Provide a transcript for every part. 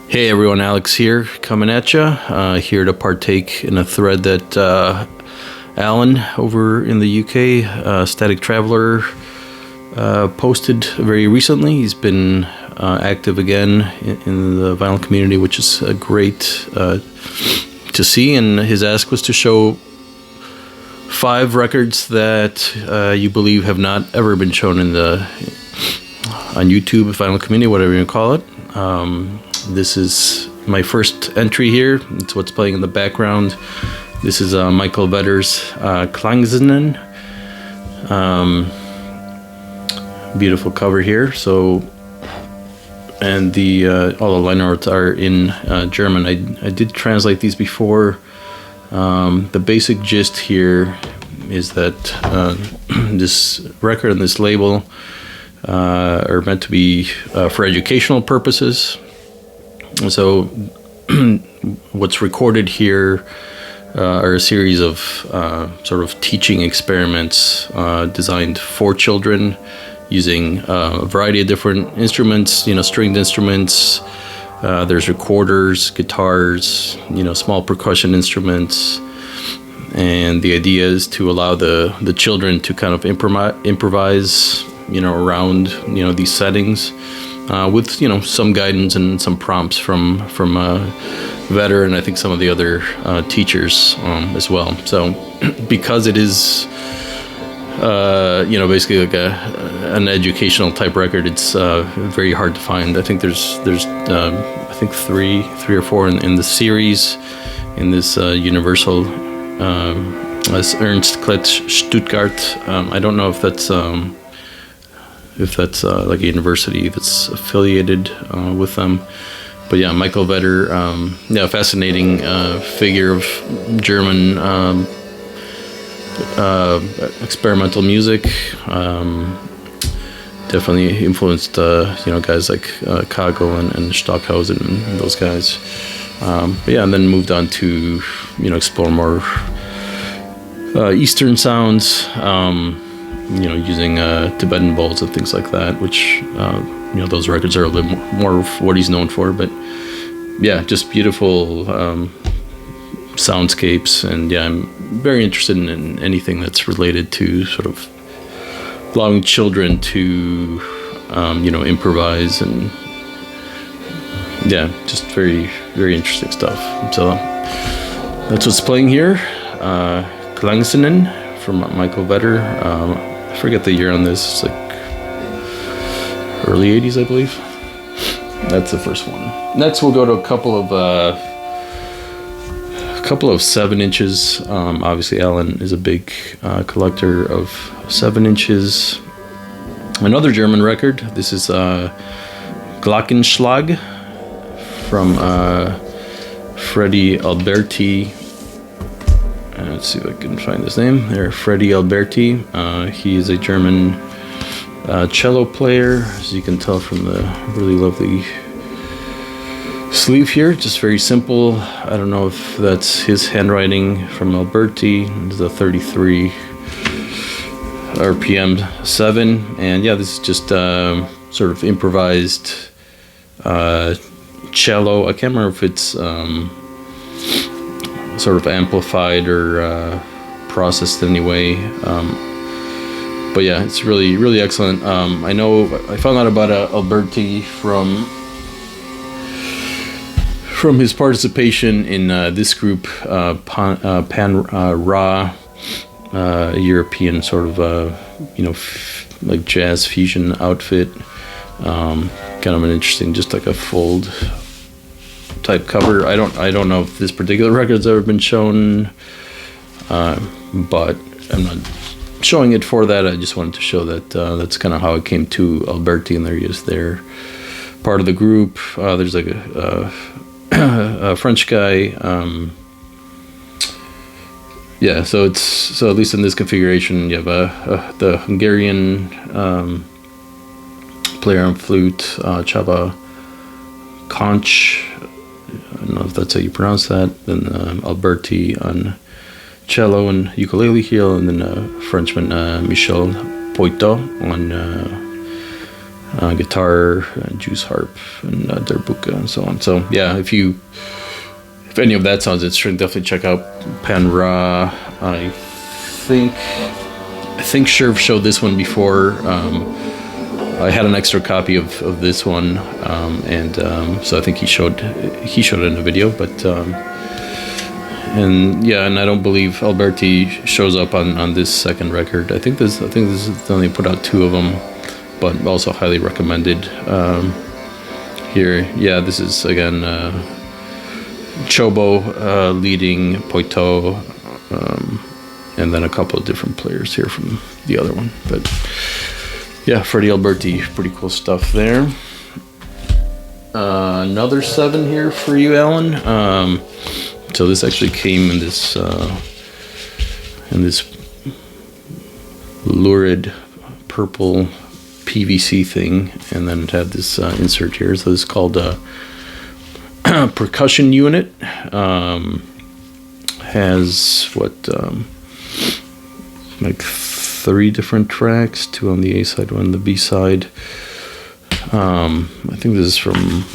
Hey everyone, Alex here, coming at you, here to partake in a thread that Alan over in the UK, Static Traveler, posted very recently. He's been active again in the vinyl community, which is great to see, and his ask was to show 5 records that you believe have not ever been shown on YouTube, vinyl community, whatever you call it. This is my first entry here. It's what's playing in the background. This is Michael Vetter's Klangszenen. Beautiful cover here. So, and the all the liner notes are in German. I did translate these before. The basic gist here is that this record and this label are meant to be for educational purposes. So what's recorded here are a series of sort of teaching experiments designed for children using a variety of different instruments, stringed instruments. There's recorders, guitars, small percussion instruments. And the idea is to allow the children to kind of improvise, around, these settings. With some guidance and some prompts from Vetter and I think some of the other teachers as well. So because it is basically like an educational type record, it's very hard to find. I think there's I think three or four in the series in this Universal Ernst Klett Stuttgart. I don't know if that's like a university that's affiliated with them. But yeah, Michael Vetter, fascinating figure of German experimental music. Definitely influenced, guys like Kago and Stockhausen and those guys. And then moved on to, explore more Eastern sounds. Using Tibetan bowls and things like that, which, those records are a little more of what he's known for. But yeah, just beautiful soundscapes. And yeah, I'm very interested in anything that's related to sort of allowing children to, improvise. And yeah, just very, very interesting stuff. So that's what's playing here. Klangszenen from Michael Vetter. I forget the year on this. It's like early 80s, I believe. That's the first one. Next, we'll go to a couple of 7 inches. Obviously, Alan is a big collector of 7 inches. Another German record. This is Glockenschlag from Freddy Alberti. Let's see if I can find his name there. Freddy Alberti. He is a German cello player, as you can tell from the really lovely sleeve here. Just very simple. I don't know if that's his handwriting from Alberti. It's a 33 RPM 7. And yeah, this is just sort of improvised cello. I can't remember if it's sort of amplified or processed anyway. But yeah, it's really, really excellent. I know I found out about Alberti from his participation in this group, Panra, European sort of, like jazz fusion outfit. Kind of an interesting, just like a fold type cover. I don't know if this particular record's ever been shown, but I'm not showing it for that. I just wanted to show that that's kind of how it came to Alberti, and there he is there, part of the group. There's like a French guy. So at least in this configuration, you have the Hungarian player on flute, Csaba Koncs. I don't know if that's how you pronounce that. Then Alberti on cello and ukulele here, and then Frenchman Michel Poitot on guitar, juice harp, and darbuka, and so on. So yeah, if any of that sounds interesting, definitely check out Panra. I think Sherv showed this one before. I had an extra copy of this one, so I think he showed it in the video. But and I don't believe Alberti shows up on this second record. I think this is only put out 2 of them, but also highly recommended. Here, yeah, this is again Chobo leading Poito, and then a couple of different players here from the other one. But yeah, Freddy Alberti, pretty cool stuff there. Another 7 here for you, Alan. So this actually came in this lurid purple PVC thing, and then it had this insert here. So this is called Percussion Unit. Has like 3 different tracks, 2 on the A side, 1 on the B side. I think this is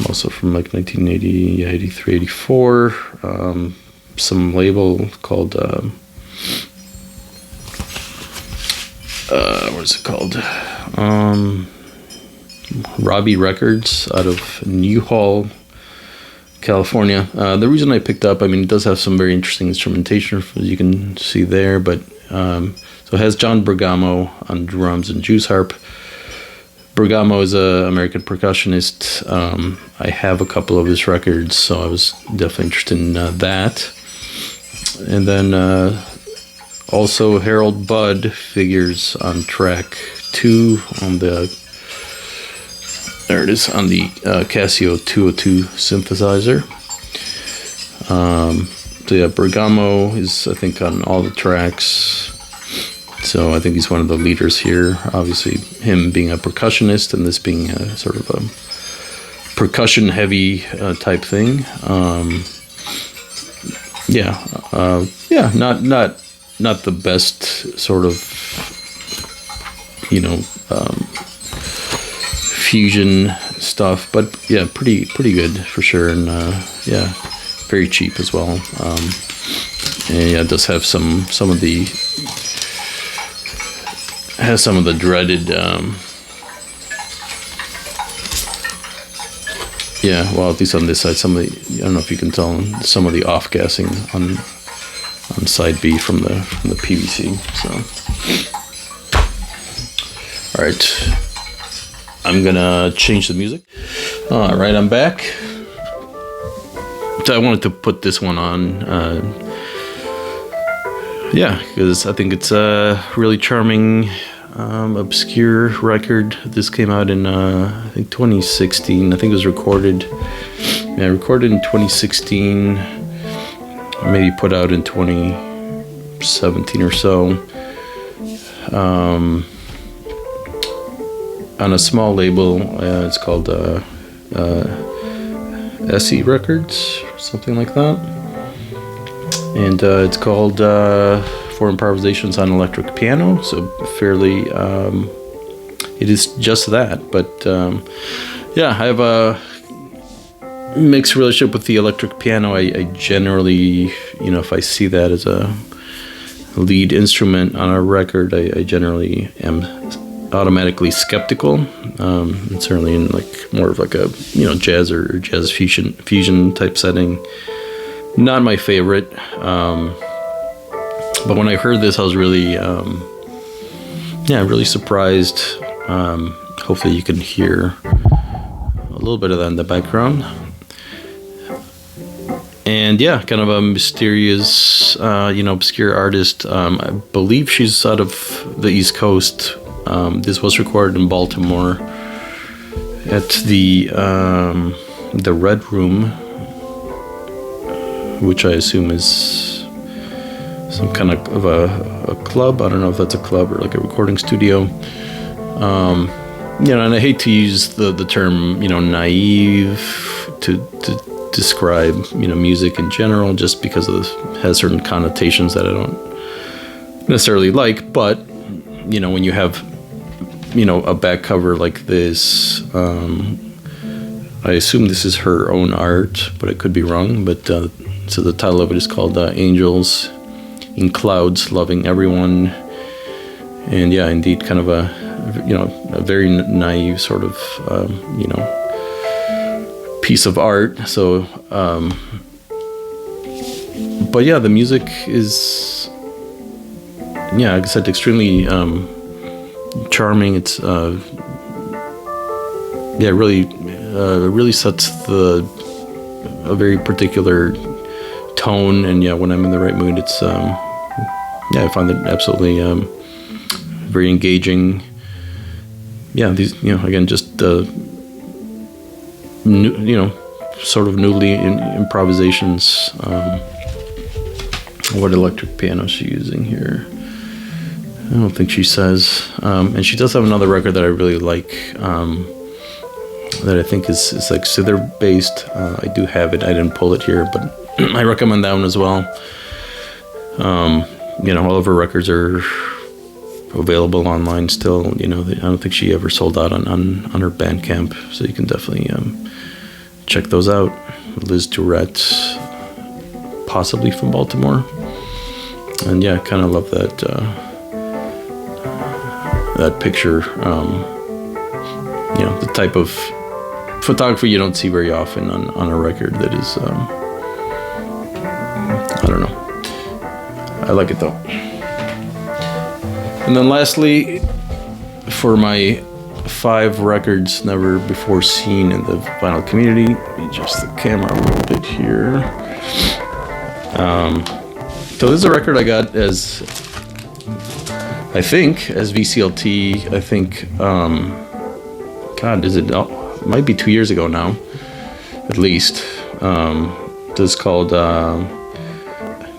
also from like 1980, 83, 84. Some label called what is it called? Robbie Records out of Newhall, California. The reason I picked up, it does have some very interesting instrumentation, as you can see there, but so it has John Bergamo on drums and juice harp. Bergamo is an American percussionist. I have a couple of his records, so I was definitely interested in that. And then also Harold Budd figures on track 2 on the Casio 202 synthesizer. So yeah, Bergamo is, I think, on all the tracks. So I think he's one of the leaders here. Obviously, him being a percussionist and this being a sort of a percussion-heavy type thing. Not the best sort of, fusion stuff, but yeah, pretty good for sure, and very cheap as well. And yeah, it does have some of the dreaded at least on this side, I don't know if you can tell, some of the off-gassing on side B from the PVC. So all right, I'm gonna change the music. All right, I'm back. So I wanted to put this one on because I think it's a really charming, obscure record. This came out in I think 2016. I think it was recorded in 2016, maybe put out in 2017 or so, on a small label. It's called SE Records, something like that, and it's called For Improvisations on Electric Piano. So fairly, it is just that, but I have a mixed relationship with the electric piano. I generally, if I see that as a lead instrument on a record, I generally am automatically skeptical, and certainly in like more of like a jazz or jazz fusion type setting, not my favorite. But when I heard this, I was really really surprised. Hopefully you can hear a little bit of that in the background. And kind of a mysterious, obscure artist. I believe she's out of the East Coast. This was recorded in Baltimore at the Red Room, which I assume is some kind of a club. I don't know if that's a club or like a recording studio. And I hate to use the term, naive to describe, music in general, just because it has certain connotations that I don't necessarily like. But, when you have you know, a back cover like this. I assume this is her own art, but I could be wrong. But so the title of it is called Angels in Clouds Loving Everyone. And yeah, indeed, kind of a, you know, a very naive sort of, you know, piece of art. So, but yeah, the music is, yeah, like I said, extremely charming. It's, yeah, really sets a very particular tone. And yeah, when I'm in the right mood, it's, yeah, I find it absolutely very engaging. Yeah, these, you know, again, just new, you know, sort of newly improvisations. What electric piano is she using here? I don't think she says. And she does have another record that I really like, that I think is like zither based. I do have it. I didn't pull it here, but I recommend that one as well. You know, all of her records are available online still. You know, I don't think she ever sold out on her Bandcamp, so you can definitely check those out. Liz Durette, possibly from Baltimore, and yeah, kind of love that that picture. You know, the type of photography you don't see very often on a record that is, I don't know. I like it though. And then lastly, for my 5 records never before seen in the vinyl community, let me adjust the camera a little bit here. So this is a record I got as, I think, as VCLT, I think, God, is it, it might be 2 years ago now, at least. This is called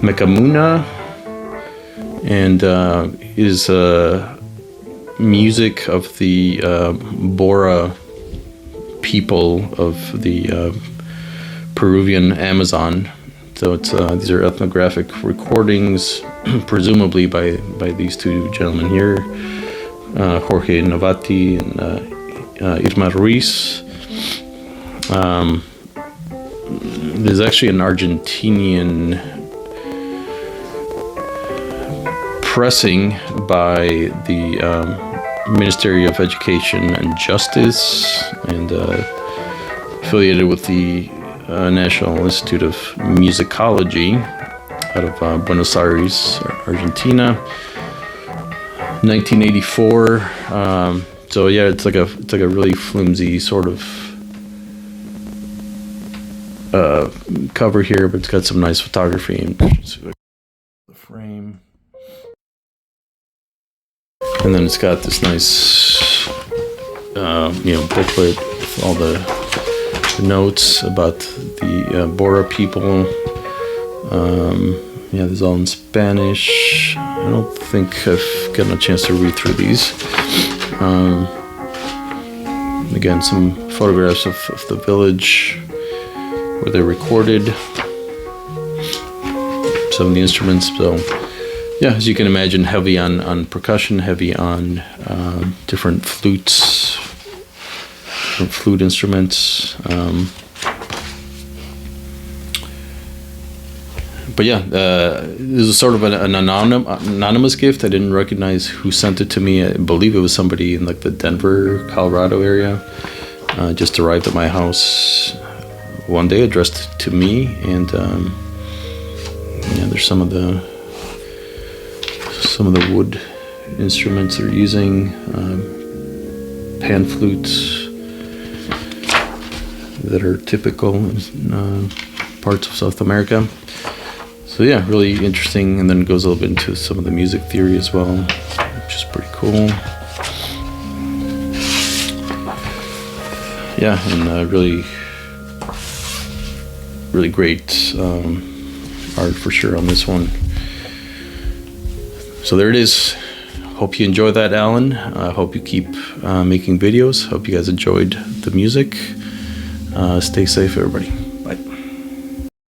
Mekamuna, and is music of the Bora people of the Peruvian Amazon. So it's these are ethnographic recordings, presumably by these 2 gentlemen here, Jorge Novati and Irma Ruiz. There's actually an Argentinian pressing by the Ministry of Education and Justice, and affiliated with the National Institute of Musicology out of Buenos Aires, Argentina, 1984. So yeah, it's like a really flimsy sort of cover here, but it's got some nice photography and the frame. And then it's got this nice, you know, booklet with all the notes about the Bora people. Yeah, this is all in Spanish. I don't think I've gotten a chance to read through these. Again, some photographs of the village where they're recorded. Some of the instruments. So, yeah, as you can imagine, heavy on percussion, heavy on different flutes, different flute instruments. But yeah, this is sort of an anonymous gift. I didn't recognize who sent it to me. I believe it was somebody in like the Denver, Colorado area. Just arrived at my house one day, addressed it to me, and yeah, there's some of the wood instruments they're using, pan flutes that are typical in parts of South America. So yeah, really interesting, and then it goes a little bit into some of the music theory as well, which is pretty cool. Yeah, and really great art for sure on this one. So there it is. Hope you enjoy that, Alan. I hope you keep making videos. Hope you guys enjoyed the music. Stay safe, everybody.